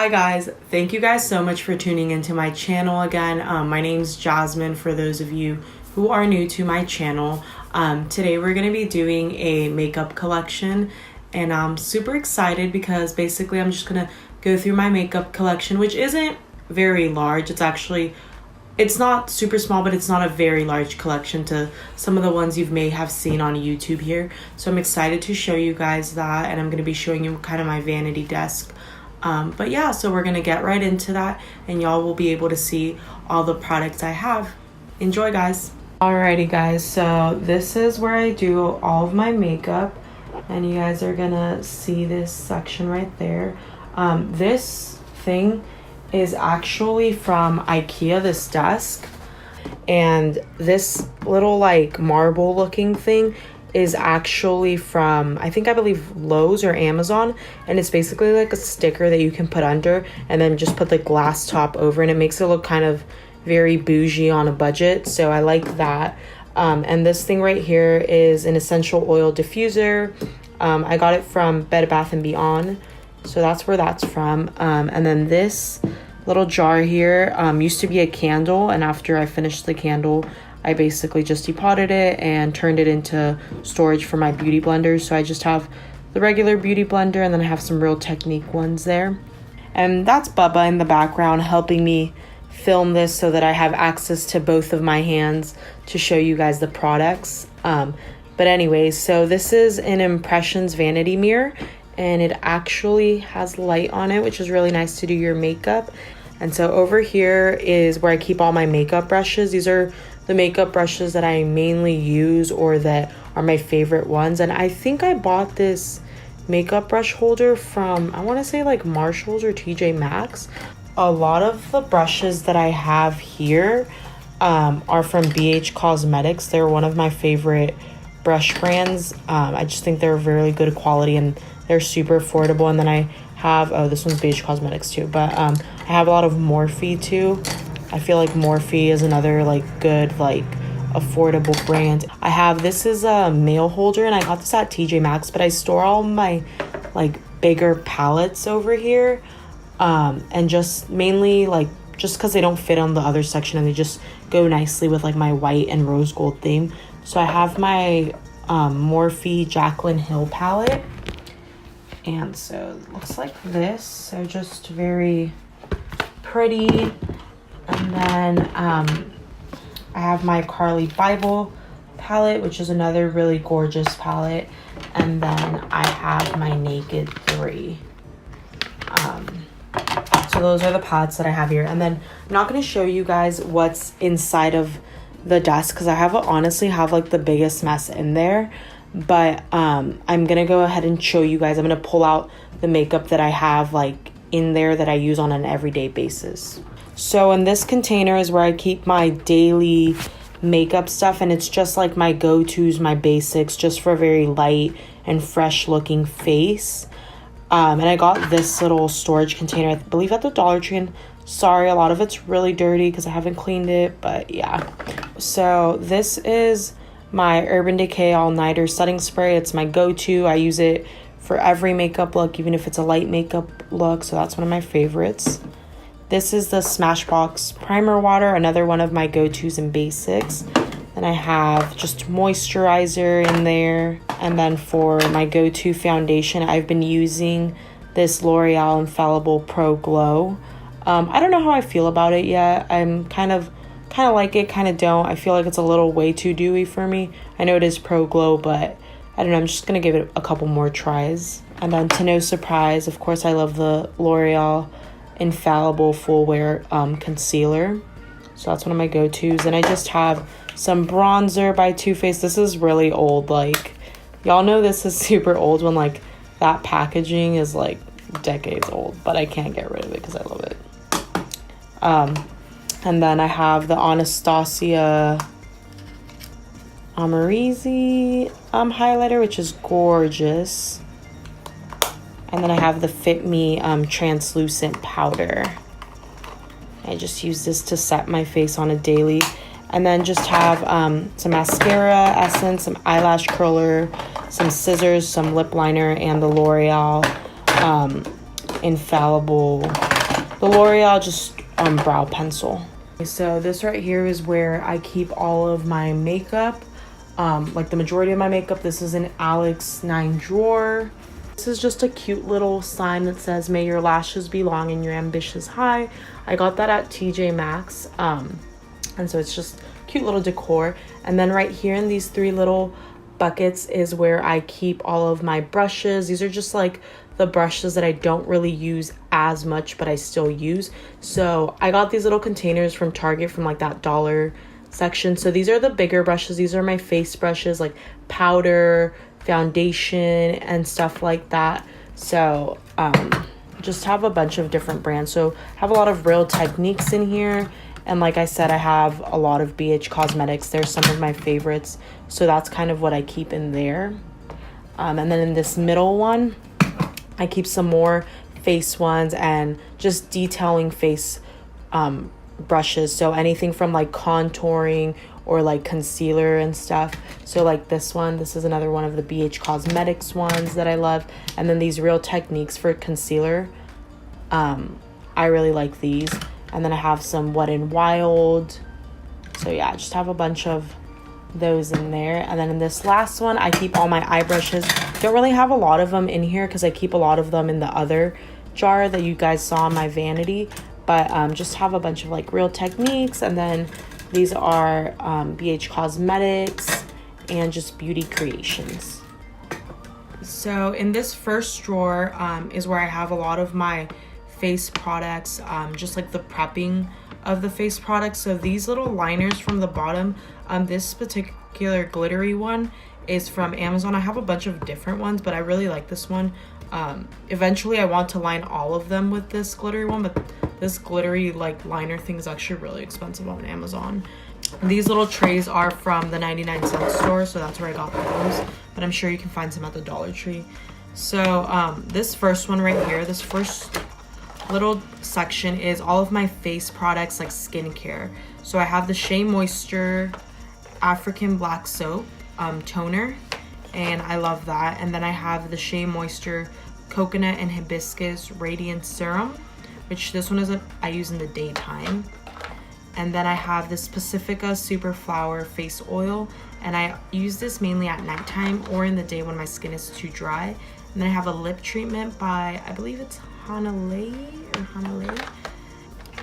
Hi guys, thank you guys so much for tuning into my channel again. My name's Jasmine for those of you who are new to my channel. Today we're going to be doing a makeup collection and I'm super excited because basically I'm just going to go through my makeup collection, which isn't very large. It's not super small, but it's not a very large collection to some of the ones you may have seen on YouTube here. So I'm excited to show you guys that, and I'm going to be showing you kind of my vanity desk. But yeah, so we're going to get right into that, and y'all will be able to see all the products I have. Enjoy, guys. Alrighty, guys, so this is where I do all of my makeup, and you guys are going to see this section right there. This thing is actually from IKEA, this desk, and this little like marble looking thing is actually from I believe Lowe's or Amazon, and it's basically like a sticker that you can put under and then just put the glass top over, and it makes it look kind of very bougie on a budget, so I like that. And this thing right here is an essential oil diffuser. I got it from Bed Bath & Beyond, so that's where that's from. And then this little jar here used to be a candle, and after I finished the candle I basically just depotted it and turned it into storage for my beauty blenders. So I just have the regular beauty blender, and then I have some Real Technique ones there, and that's Bubba in the background helping me film this so that I have access to both of my hands to show you guys the products. But anyways, so this is an Impressions vanity mirror, and it actually has light on it, which is really nice to do your makeup. And so over here is where I keep all my makeup brushes. These are the makeup brushes that I mainly use or that are my favorite ones. And I think I bought this makeup brush holder from, I want to say like Marshalls or TJ Maxx. A lot of the brushes that I have here are from BH Cosmetics. They're one of my favorite brush brands. I just think they're really good quality and they're super affordable. And then I have, oh, this one's BH Cosmetics too, but I have a lot of Morphe too. I feel like Morphe is another like good like affordable brand. I have, this is a mail holder, and I got this at TJ Maxx, but I store all my like bigger palettes over here, and just mainly like just because they don't fit on the other section and they just go nicely with like my white and rose gold theme. So I have my Morphe Jaclyn Hill palette, and so it looks like this. So just very pretty. And then I have my Carly Bible palette, which is another really gorgeous palette. And then I have my Naked 3. So those are the palettes that I have here. And then I'm not going to show you guys what's inside of the desk because I honestly have like the biggest mess in there. But I'm going to go ahead and show you guys. I'm going to pull out the makeup that I have like in there that I use on an everyday basis. So in this container is where I keep my daily makeup stuff, and it's just like my go-tos, my basics, just for a very light and fresh looking face. And I got this little storage container, I believe at the Dollar Tree, and sorry, a lot of it's really dirty because I haven't cleaned it, but yeah. So this is my Urban Decay All-Nighter Setting Spray. It's my go-to. I use it for every makeup look, even if it's a light makeup look, so that's one of my favorites. This is the Smashbox Primer Water, another one of my go-tos and basics. Then I have just moisturizer in there. And then for my go-to foundation, I've been using this L'Oreal Infallible Pro Glow. I don't know how I feel about it yet. I'm kind of like it, kind of don't. I feel like it's a little way too dewy for me. I know it is Pro Glow, but I don't know. I'm just going to give it a couple more tries. And then to no surprise, of course, I love the L'Oreal Infallible Full Wear concealer, so that's one of my go-to's. And I just have some bronzer by Too Faced. This is really old, like y'all know this is super old when like that packaging is like decades old, but I can't get rid of it because I love it. And then I have the Anastasia Amorisi highlighter, which is gorgeous. And then I have the Fit Me translucent powder. I just use this to set my face on a daily. And then just have some mascara, essence, some eyelash curler, some scissors, some lip liner, and the L'Oreal Infallible the L'Oreal just brow pencil. So this right here is where I keep all of my makeup, like the majority of my makeup. This is an Alex 9 drawer. This is just a cute little sign that says, "May your lashes be long and your ambitions high." I got that at TJ Maxx. And so it's just cute little decor. And then right here in these 3 little buckets is where I keep all of my brushes. These are just like the brushes that I don't really use as much, but I still use. So I got these little containers from Target from like that dollar section. So these are the bigger brushes. These are my face brushes, like powder, foundation, and stuff like that. So just have a bunch of different brands. So have a lot of Real Techniques in here. And like I said, I have a lot of BH Cosmetics. They're some of my favorites. So that's kind of what I keep in there. And then in this middle one, I keep some more face ones and just detailing face brushes. So anything from like contouring or like concealer and stuff. So like this one, this is another one of the BH Cosmetics ones that I love. And then these Real Techniques for concealer. I really like these. And then I have some Wet n Wild. So yeah, I just have a bunch of those in there. And then in this last one, I keep all my eye brushes. Don't really have a lot of them in here because I keep a lot of them in the other jar that you guys saw in my vanity. But just have a bunch of like Real Techniques. And then these are BH Cosmetics and just Beauty Creations. So in this first drawer is where I have a lot of my face products, just like the prepping of the face products. So these little liners from the bottom, this particular glittery one is from Amazon. I have a bunch of different ones, but I really like this one. Eventually I want to line all of them with this glittery one, but this glittery like liner thing is actually really expensive on Amazon. These little trays are from the 99-cent store, so that's where I got those, but I'm sure you can find some at the Dollar Tree. So this first one right here, this first little section is all of my face products, like skincare. So I have the Shea Moisture African Black Soap toner, and I love that. And then I have the Shea Moisture Coconut and Hibiscus Radiance Serum, which this one I use in the daytime. And then I have this Pacifica Super Flower Face Oil, and I use this mainly at nighttime or in the day when my skin is too dry. And then I have a lip treatment by, I believe it's Hanalei.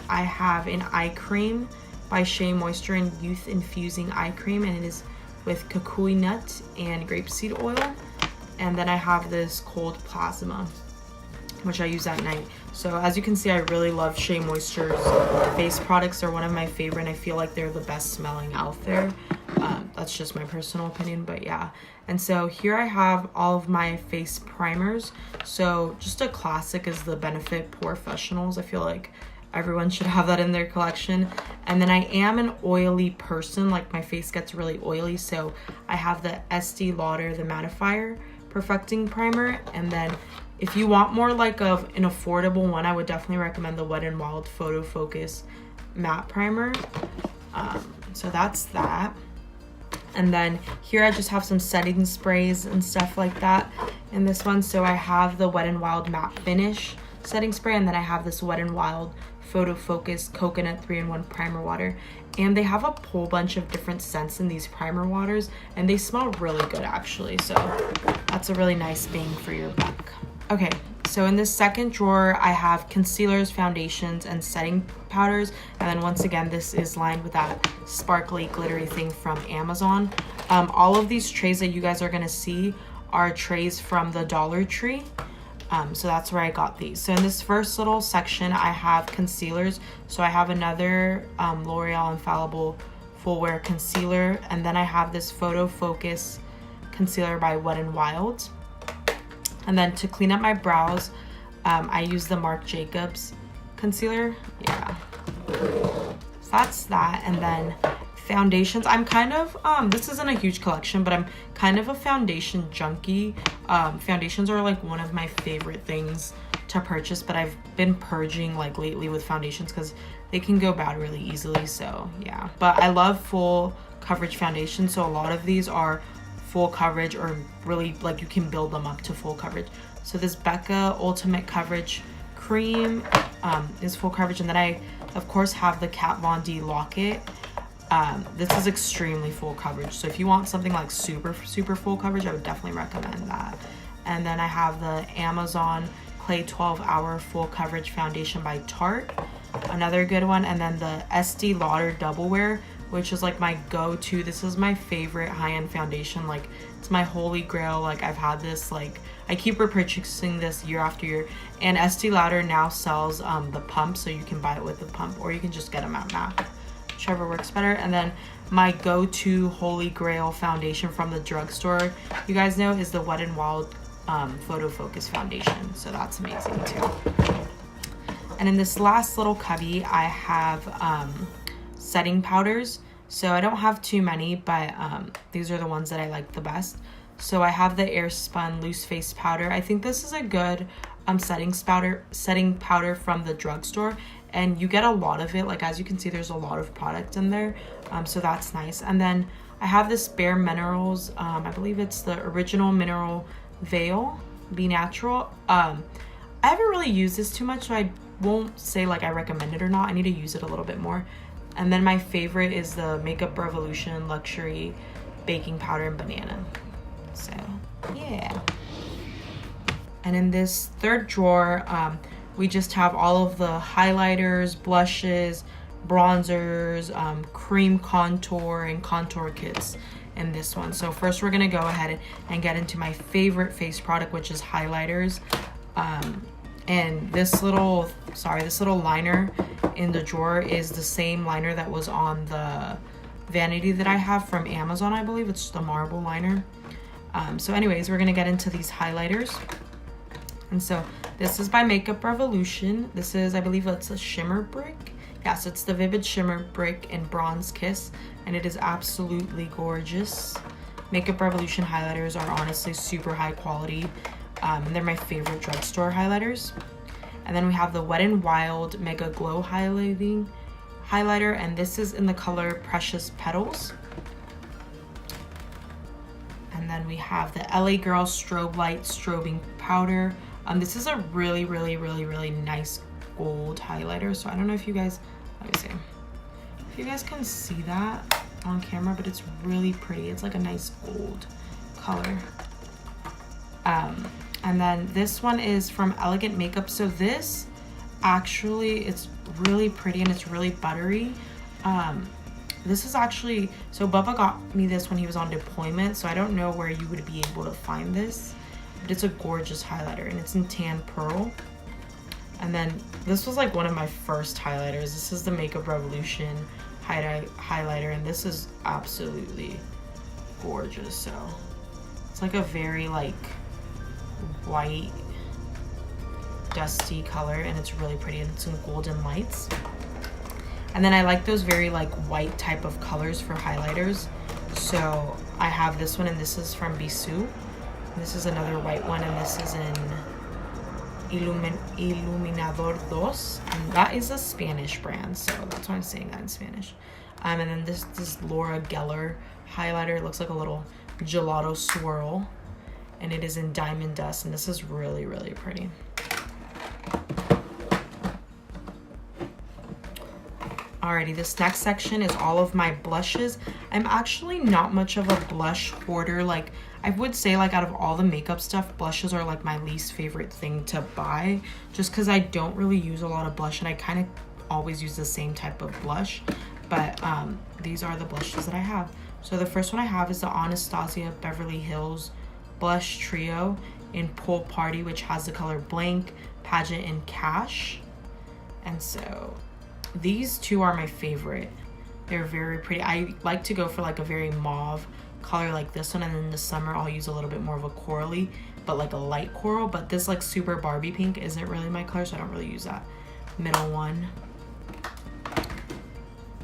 I have an eye cream by Shea Moisture and Youth Infusing Eye Cream, and it is with kukui nut and grapeseed oil. And then I have this cold plasma, which I use at night. So as you can see, I really love Shea Moisture's face products. They're one of my favorite, and I feel like they're the best smelling out there. That's just my personal opinion, but yeah. And so here I have all of my face primers. So just a classic is the Benefit Professionals. I feel like everyone should have that in their collection. And then I am an oily person, like my face gets really oily, so I have the Estee Lauder, the Mattifier Perfecting Primer. And then if you want more like an affordable one, I would definitely recommend the Wet n Wild Photo Focus Matte Primer. So that's that. And then here I just have some setting sprays and stuff like that in this one. So I have the Wet n Wild Matte Finish setting spray, and then I have this Wet n Wild Photo Focus Coconut 3-in-1 Primer Water. And they have a whole bunch of different scents in these primer waters, and they smell really good actually. So that's a really nice bang for your buck. Okay, so in this second drawer, I have concealers, foundations, and setting powders. And then once again, this is lined with that sparkly, glittery thing from Amazon. All of these trays that you guys are gonna see are trays from the Dollar Tree. So that's where I got these. So in this first little section, I have concealers. So I have another L'Oreal Infallible Full Wear Concealer. And then I have this Photo Focus Concealer by Wet n Wild. And then to clean up my brows, I use the Marc Jacobs concealer. Yeah, so that's that. And then foundations, I'm kind of this isn't a huge collection, but I'm kind of a foundation junkie. Foundations are like one of my favorite things to purchase, but I've been purging like lately with foundations because they can go bad really easily. So yeah, but I love full coverage foundations, so a lot of these are full coverage, or really like you can build them up to full coverage. So this Becca Ultimate Coverage Cream is full coverage. And then I, of course, have the Kat Von D Locket. This is extremely full coverage. So if you want something like super full coverage, I would definitely recommend that. And then I have the Amazon Clay 12-Hour Full Coverage Foundation by Tarte, another good one. And then the Estee Lauder Double Wear, which is like my go-to. This is my favorite high-end foundation. Like, it's my holy grail. Like, I've had this, like, I keep repurchasing this year after year. And Estee Lauder now sells the pump, so you can buy it with the pump, or you can just get them at MAC, whichever works better. And then my go-to holy grail foundation from the drugstore, you guys know, is the Wet n Wild Photo Focus foundation. So that's amazing too. And in this last little cubby, I have setting powders. So I don't have too many, but these are the ones that I like the best. So I have the Airspun Loose Face Powder. I think this is a good setting powder from the drugstore, and you get a lot of it. Like, as you can see, there's a lot of product in there, so that's nice. And then I have this Bare Minerals, I believe it's the Original Mineral Veil, Be Natural. I haven't really used this too much, so I won't say like I recommend it or not. I need to use it a little bit more. And then my favorite is the Makeup Revolution Luxury Baking Powder and Banana. So yeah. And in this third drawer, we just have all of the highlighters, blushes, bronzers, cream contour, and contour kits in this one. So first we're gonna go ahead and get into my favorite face product, which is highlighters. And this little liner in the drawer is the same liner that was on the vanity that I have from Amazon, I believe. It's the marble liner. So anyways, we're gonna get into these highlighters. And so this is by Makeup Revolution. This is, I believe it's a shimmer brick. Yes, it's the Vivid Shimmer Brick in Bronze Kiss, and it is absolutely gorgeous. Makeup Revolution highlighters are honestly super high quality. And they're my favorite drugstore highlighters. And then we have the Wet n Wild Mega Glow highlighter, and this is in the color Precious Petals. And then we have the LA Girl Strobe Light Strobing Powder. This is a really nice gold highlighter. So I don't know if you guys, let me see if you guys can see that on camera, but it's really pretty. It's like a nice gold color. And then this one is from Elegant Makeup. So this actually, it's really pretty and it's really buttery. This is actually, so Bubba got me this when he was on deployment, so I don't know where you would be able to find this, but it's a gorgeous highlighter and it's in Tan Pearl. And then this was like one of my first highlighters. This is the Makeup Revolution highlighter, and this is absolutely gorgeous. So it's like a very like white dusty color, and it's really pretty, and it's in golden lights. And then I like those very like white type of colors for highlighters, so I have this one, and this is from Bisou. This is another white one, and this is in Iluminador Dos, and that is a Spanish brand, so that's why I'm saying that in Spanish. And then this Laura Geller highlighter. It looks like a little gelato swirl, and it is in Diamond Dust, and this is really pretty. Alrighty, this next section is all of my blushes. I'm actually not much of a blush hoarder. Like, I would say, like, out of all the makeup stuff, blushes are like my least favorite thing to buy, just because I don't really use a lot of blush, and I kind of always use the same type of blush. But these are the blushes that I have. So the first one I have is the Anastasia Beverly Hills Blush Trio in Pool Party, which has the color Blank, Pageant, and Cash. And so these two are my favorite. They're very pretty. I like to go for like a very mauve color like this one, and in the summer I'll use a little bit more of a corally, but like a light coral. But this like super Barbie pink isn't really my color, so I don't really use that middle one.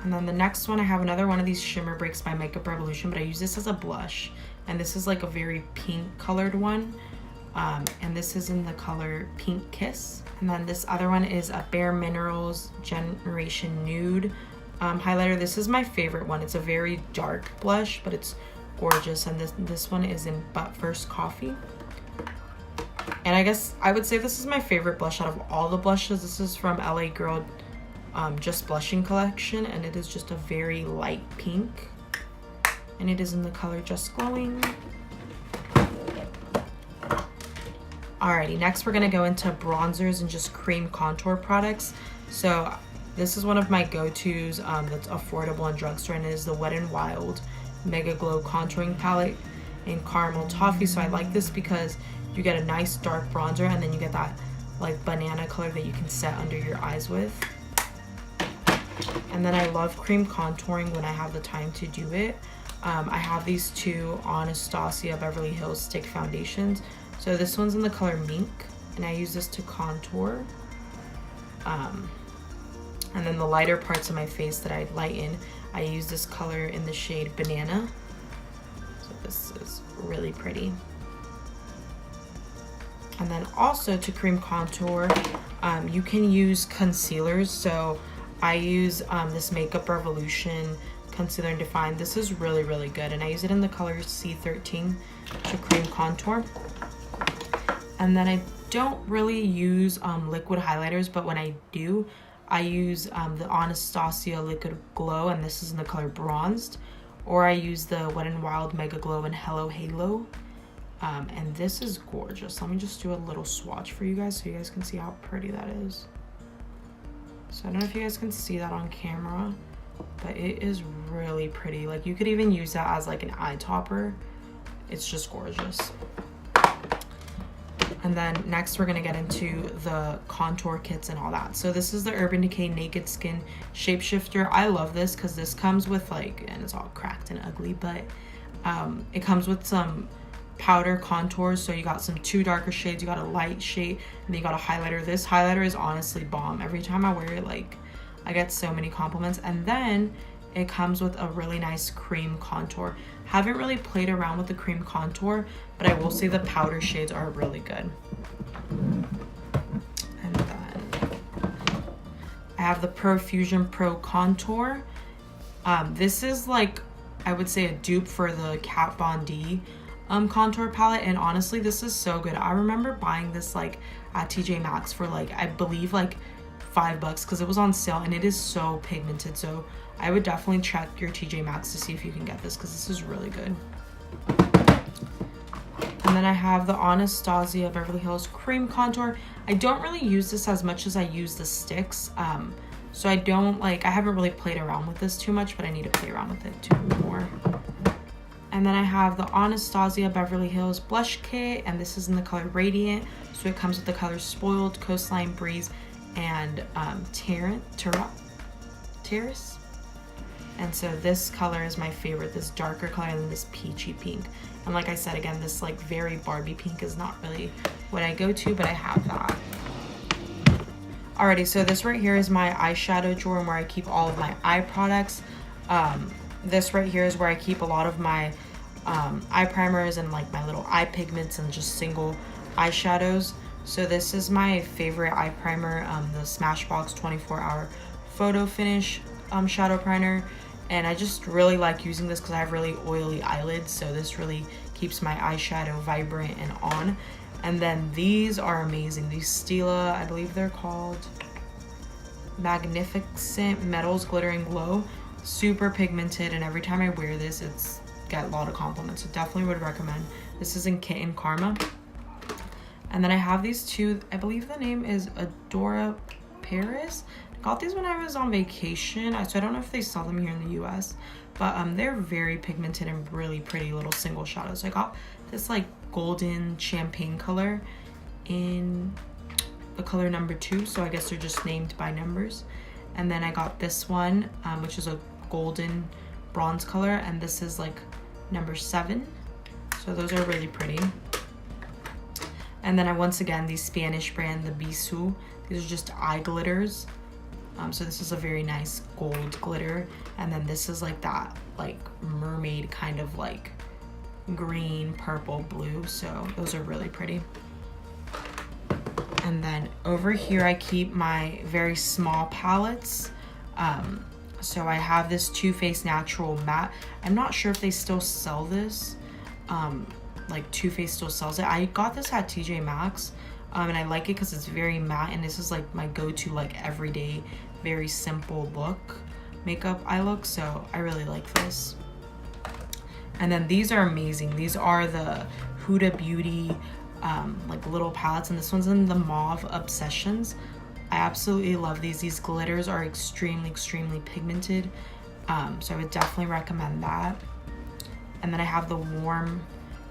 And then the next one, I have another one of these shimmer breaks by Makeup Revolution, but I use this as a blush, and this is like a very pink colored one, and this is in the color Pink Kiss. And then this other one is a Bare Minerals Generation Nude highlighter. This is my favorite one. It's a very dark blush, but it's gorgeous. And this one is in But First Coffee. And I guess I would say this is my favorite blush out of all the blushes. This is from LA Girl Just Blushing collection, and it is just a very light pink. And it is in the color Just Glowing. Alrighty, next we're gonna go into bronzers and just cream contour products. So this is one of my go-tos that's affordable in drugstore, and it is the Wet n Wild Mega Glow Contouring Palette in Caramel Toffee. So I like this because you get a nice dark bronzer, and then you get that like banana color that you can set under your eyes with. And then I love cream contouring when I have the time to do it. I have these two Anastasia Beverly Hills stick foundations. So this one's in the color Mink, and I use this to contour. And then the lighter parts of my face that I lighten, I use this color in the shade Banana. So this is really pretty. And then also to cream contour, you can use concealers. So I use this Makeup Revolution concealer and define. This is really, really good, and I use it in the color C13 to cream contour. And then I don't really use liquid highlighters, but when I do, I use the Anastasia Liquid Glow, and this is in the color Bronzed, or I use the Wet n Wild Mega Glow in Hello Halo, and this is gorgeous. Let me just do a little swatch for you guys so you guys can see how pretty that is. So I don't know if you guys can see that on camera, but it is really pretty. Like, you could even use that as like an eye topper. It's just gorgeous. And then next we're gonna get into the contour kits and all that. So this is the Urban Decay Naked Skin Shapeshifter. I love this because this comes with like, and it's all cracked and ugly, but it comes with some powder contours. So you got some two darker shades, you got a light shade, and then you got a highlighter. This highlighter is honestly bomb. Every time I wear it, like, I get so many compliments. And then it comes with a really nice cream contour. Haven't really played around with the cream contour, but I will say the powder shades are really good. And then I have the Profusion Pro Contour. This is like, I would say, a dupe for the Kat Von D contour palette, and honestly this is so good. I remember buying this like at TJ Maxx for like, I believe like $5 because it was on sale, and it is so pigmented. So I would definitely check your TJ Maxx to see if you can get this, because this is really good. And then I have the Anastasia Beverly Hills Cream Contour. I don't really use this as much as I use the sticks. So I don't like, I haven't really played around with this too much, but I need to play around with it too more. And then I have the Anastasia Beverly Hills Blush Kit, and this is in the color Radiant. So it comes with the colors Spoiled, Coastline Breeze, and Terrace. And so this color is my favorite, this darker color, and this peachy pink. And like I said, again, this like very Barbie pink is not really what I go to, but I have that. Alrighty, so this right here is my eyeshadow drawer where I keep all of my eye products. This right here is where I keep a lot of my eye primers and like my little eye pigments and just single eyeshadows. So this is my favorite eye primer, the Smashbox 24-Hour Photo Finish shadow primer. And I just really like using this because I have really oily eyelids, so this really keeps my eyeshadow vibrant and on. And then these are amazing. These Stila, I believe they're called Magnificent Metals Glittering Glow. Super pigmented, and every time I wear this, it's got a lot of compliments, so definitely would recommend. This is in Kitten Karma. And then I have these two, I believe the name is Adora Paris. I got these when I was on vacation, so I don't know if they sell them here in the US, but they're very pigmented and really pretty little single shadows. So I got this like golden champagne color in the color number 2, so I guess they're just named by numbers. And then I got this one, which is a golden bronze color, and this is like number 7. So those are really pretty. And then I once again, these Spanish brand, the Bisou. These are just eye glitters. So this is a very nice gold glitter, and then this is like that like mermaid kind of like green, purple, blue. So those are really pretty. And then over here I keep my very small palettes. So I have this Too Faced Natural Matte. I'm not sure if they still sell this, like Too Faced still sells it. I got this at TJ Maxx, and I like it because it's very matte, and this is like my go-to like everyday, very simple makeup eye look. So I really like this. And then these are amazing. These are the Huda Beauty like little palettes, and this one's in the Mauve Obsessions. I absolutely love these. These glitters are extremely pigmented, so I would definitely recommend that. And then I have the Warm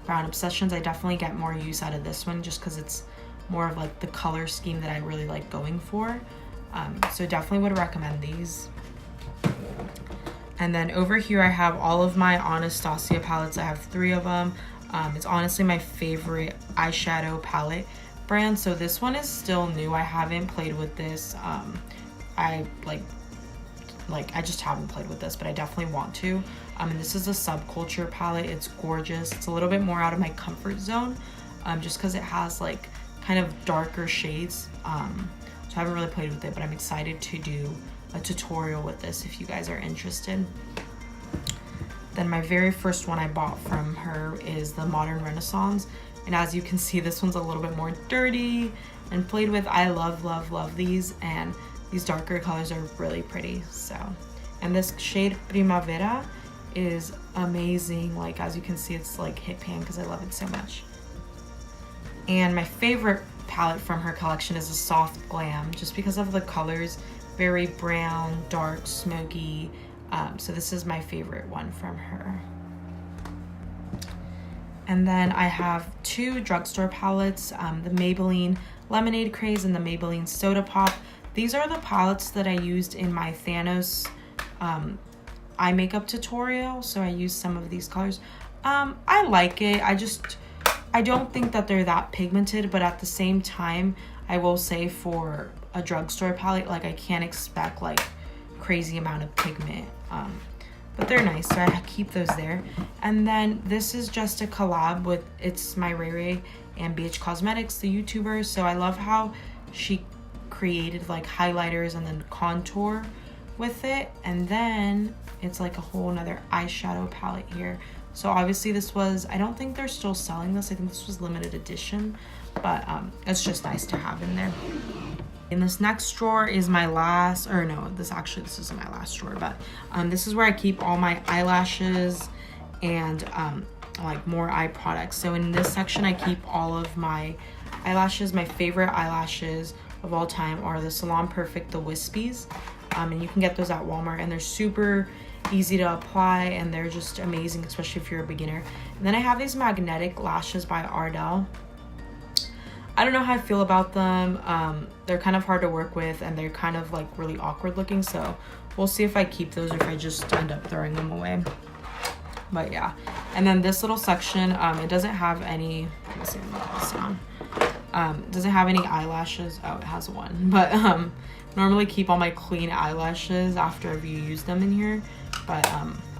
Brown Obsessions. I definitely get more use out of this one just because it's more of like the color scheme that I really like going for. So definitely would recommend these. And then over here I have all of my Anastasia palettes. I have 3 of them. It's honestly my favorite eyeshadow palette brand. So this one is still new. I haven't played with this. I just haven't played with this, but I definitely want to. And this is a Subculture palette. It's gorgeous. It's a little bit more out of my comfort zone, just because it has like kind of darker shades. So I haven't really played with it, but I'm excited to do a tutorial with this if you guys are interested. Then my very first one I bought from her is the Modern Renaissance. And as you can see, this one's a little bit more dirty and played with. I love these, and these darker colors are really pretty. So, and this shade Primavera is amazing. Like, as you can see, it's like hit pan because I love it so much. And my favorite palette from her collection is a Soft Glam, just because of the colors, very brown, dark, smoky. So this is my favorite one from her. And then I have 2 drugstore palettes, the Maybelline Lemonade Craze and the Maybelline Soda Pop. These are the palettes that I used in my Thanos eye makeup tutorial. So I used some of these colors. I like it. I don't think that they're that pigmented, but at the same time, I will say for a drugstore palette, like I can't expect like crazy amount of pigment. But they're nice, so I keep those there. And then this is just a collab with, it's my Ray Ray and BH Cosmetics, the YouTuber. So I love how she created like highlighters and then contour with it. And then it's like a whole nother eyeshadow palette here. So obviously this was, I don't think they're still selling this. I think this was limited edition, but it's just nice to have in there. In this next drawer is my last, or no, this isn't my last drawer, but this is where I keep all my eyelashes and like more eye products. So in this section, I keep all of my eyelashes. My favorite eyelashes of all time are the Salon Perfect, the Wispies. And you can get those at Walmart, and they're super easy to apply, and they're just amazing, especially if you're a beginner. And then I have these magnetic lashes by Ardell. I don't know how I feel about them. They're kind of hard to work with, and they're kind of like really awkward looking, so we'll see if I keep those or if I just end up throwing them away. But yeah. And then this little section, it doesn't have any, let me see if I can put this down. It doesn't have any eyelashes. Oh, it has one. But normally keep all my clean eyelashes after I've used them in here. But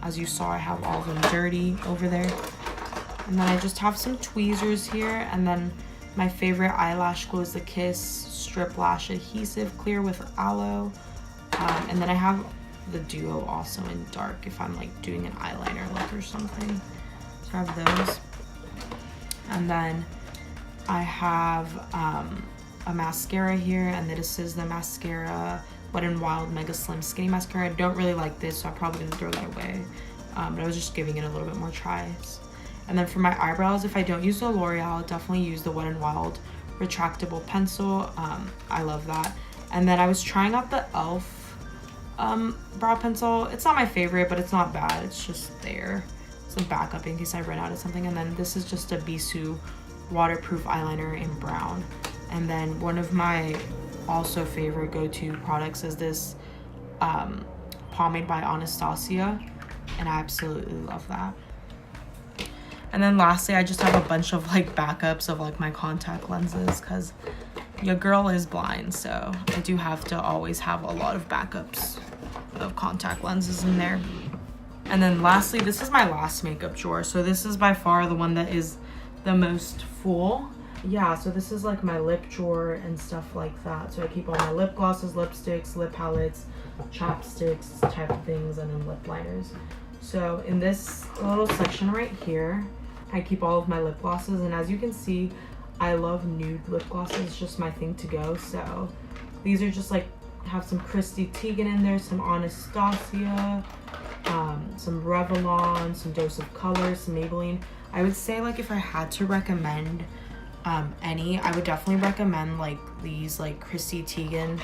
as you saw, I have all of them dirty over there. And then I just have some tweezers here, and then my favorite eyelash glue is the Kiss Strip Lash Adhesive Clear with Aloe. And then I have the Duo also in dark if I'm like doing an eyeliner look or something. So I have those. And then I have a mascara here, and this is the mascara Wet n Wild Mega Slim Skinny Mascara. I don't really like this, so I'm probably gonna throw that away. But I was just giving it a little bit more tries. And then for my eyebrows, if I don't use the L'Oreal, I'll definitely use the Wet n Wild retractable pencil. I love that. And then I was trying out the e.l.f. brow pencil. It's not my favorite, but it's not bad. It's just there. It's a backup in case I run out of something. And then this is just a Bisou waterproof eyeliner in brown. And then one of my also favorite go-to products is this pomade by Anastasia, and I absolutely love that. And then lastly, I just have a bunch of like backups of like my contact lenses, because your girl is blind, so I do have to always have a lot of backups of contact lenses in there. And then lastly, this is my last makeup drawer. So this is by far the one that is the most full. Yeah, so this is like my lip drawer and stuff like that. So I keep all my lip glosses, lipsticks, lip palettes, chapsticks type of things, and then lip liners. So in this little section right here, I keep all of my lip glosses, and as you can see, I love nude lip glosses. It's just my thing to go. So these are just like, have some Christy Teigen in there, some Anastasia, some Revlon, some Dose of Color, some Maybelline. I would say, like, if I had to recommend any, I would definitely recommend like these like Christy Teigen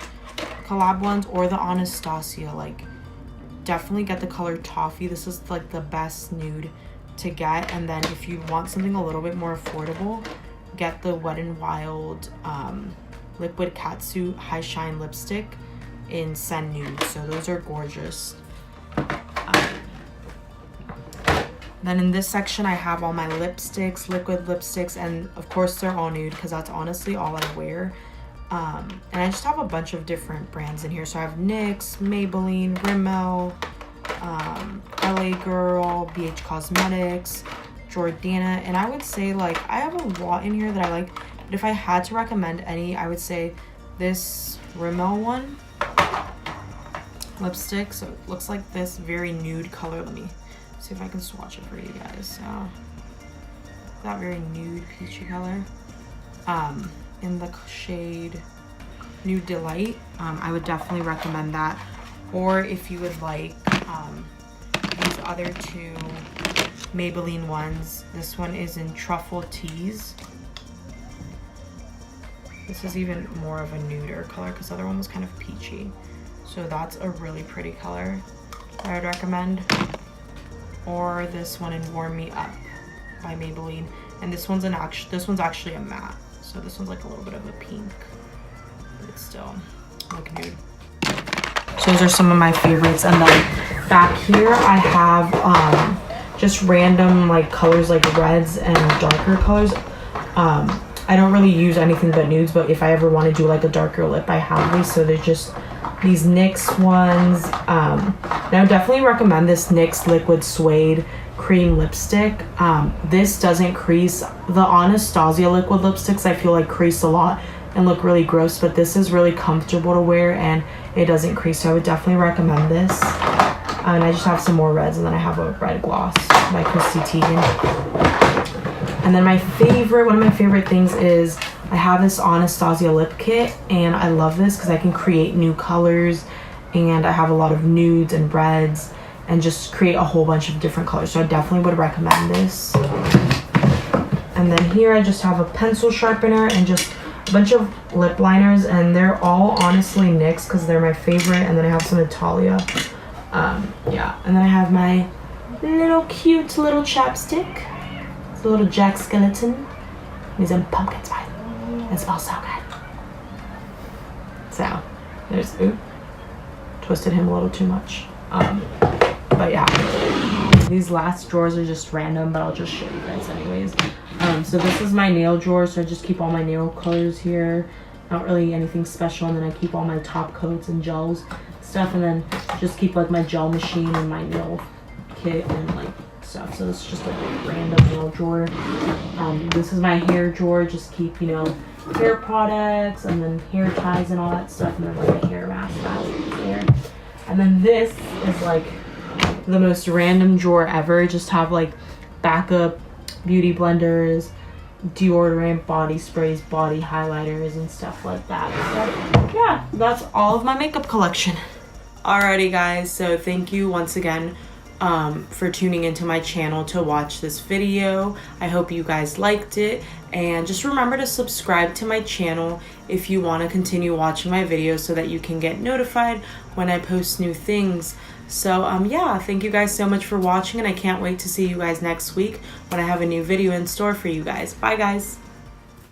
collab ones, or the Anastasia. Like, definitely get the color Toffee. This is like the best nude to get. And then if you want something a little bit more affordable, get the Wet n Wild liquid catsuit high shine lipstick in Sand Nude. So those are gorgeous. Then in this section, I have all my lipsticks, liquid lipsticks, and of course they're all nude because that's honestly all I wear. And I just have a bunch of different brands in here. So I have NYX, Maybelline, Rimmel, LA Girl, BH Cosmetics, Jordana, and I would say, like, I have a lot in here that I like, but if I had to recommend any, I would say this Rimmel one lipstick. So it looks like this very nude color. Let me see if I can swatch it for you guys. So that very nude peachy color in the shade Nude Delight. I would definitely recommend that. Or if you would like these other two Maybelline ones, this one is in Truffle Tease. This is even more of a nuder color because the other one was kind of peachy. So that's a really pretty color that I would recommend. Or this one in Warm Me Up by Maybelline, and this one's actually a matte. So this one's like a little bit of a pink, but it's still like nude. So those are some of my favorites. And then back here I have just random like colors, like reds and darker colors. I don't really use anything but nudes, but if I ever want to do like a darker lip, I have these. So they're just these NYX ones. And I would definitely recommend this NYX Liquid Suede Cream Lipstick. This doesn't crease. The Anastasia liquid lipsticks I feel like crease a lot and look really gross, but this is really comfortable to wear and it doesn't crease. So I would definitely recommend this. And I just have some more reds, and then I have a red gloss by Christy Teigen. And then one of my favorite things is I have this Anastasia lip kit, and I love this because I can create new colors, and I have a lot of nudes and reds and just create a whole bunch of different colors. So I definitely would recommend this. And then here I just have a pencil sharpener and just a bunch of lip liners, and they're all honestly NYX because they're my favorite. And then I have some Italia. Yeah, and then I have my cute little chapstick. It's a little Jack Skellington. He's in pumpkin spice. It smells so good. So there's twisted him a little too much. But yeah, these last drawers are just random, but I'll just show you guys anyways. So this is my nail drawer, so I just keep all my nail colors here. Not really anything special. And then I keep all my top coats and gels stuff, and then just keep like my gel machine and my nail kit and like stuff. So it's just like a random nail drawer. This is my hair drawer. Just keep, you know, hair products and then hair ties and all that stuff, and then like a hair mask there. And then this is like the most random drawer ever. Just have like backup beauty blenders, deodorant, body sprays, body highlighters, and stuff like that. So yeah, that's all of my makeup collection. Alrighty guys, so thank you once again for tuning into my channel to watch this video. I hope you guys liked it, and just remember to subscribe to my channel if you want to continue watching my videos so that you can get notified when I post new things. So yeah, thank you guys so much for watching, and I can't wait to see you guys next week when I have a new video in store for you guys. Bye guys.